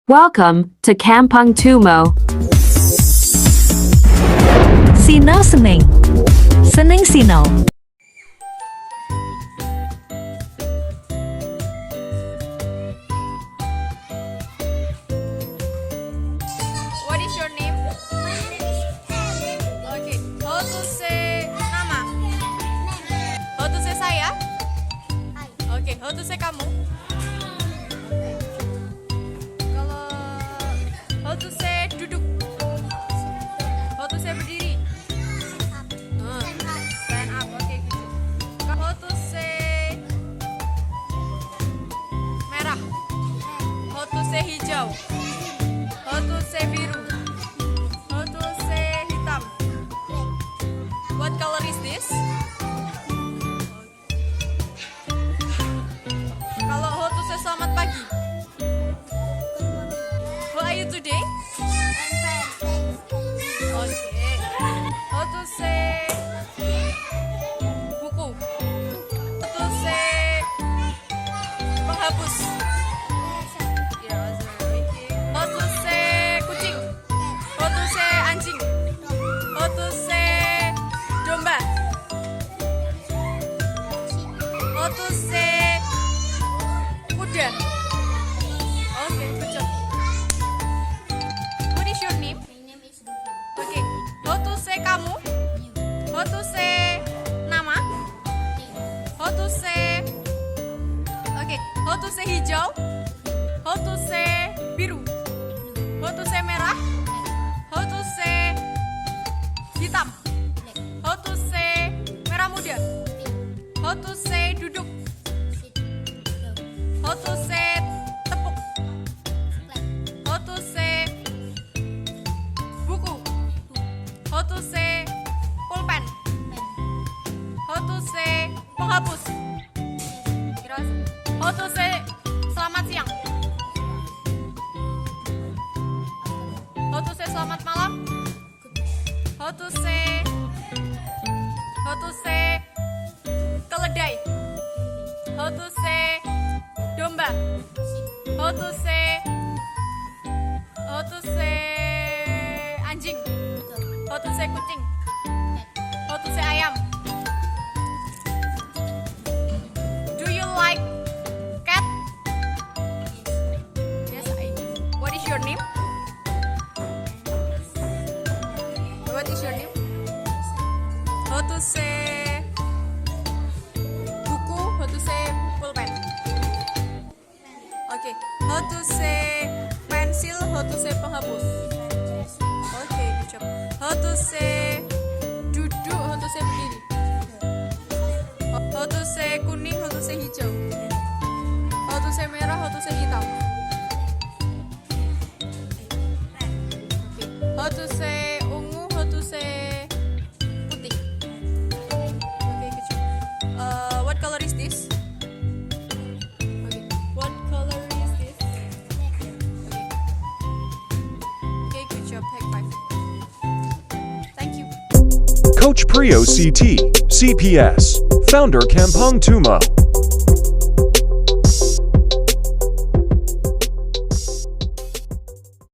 Welcome to Kampung Tumo. Sinau Seneng. Seneng Sinau. What is your name? Okay. How to say nama? How to say saya? Okay. How to say kamu? Kalau how to say duduk? How to say berdiri? Stand up. Okay. Good. How to say merah? How to say hijau? How to say biru? How to say hitam? What color is this? Kalau how to say selamat pagi? How are you today? Okay. How to say buku? How to say penghapus? How to say kucing? How to say anjing? How to say domba? How to say kuda? Okay, good job. What is your name? Okay, how to say kamu? How to say nama? How to say okay, how to say hijau? How to say biru? How to say merah? How to say hitam? How to say merah muda? How to say duduk? How to say tepuk? How to say buku? How to say pulpen? How to say penghapus? How to say selamat siang? How to say selamat malam? How to say keledai? How to say domba? How to say anjing? How to say kucing? How to say ayam? Do you like cat? Yes, I do. What is your name? What is your name? How to say buku? How to say pulpen? Okay. How to say pensil? How to say penghapus? Okay, good job. How to say duduk? How to say berdiri? How to say kuning? How to say hijau? How to say merah? How to say hitam? Okay. How to say ungu? How to say putih? Okay, good job. What color is this? Okay. What color is this? Okay. Okay, good job. High five. Thank you. Coach Prio CT, CPS, Founder Kampung Tumo.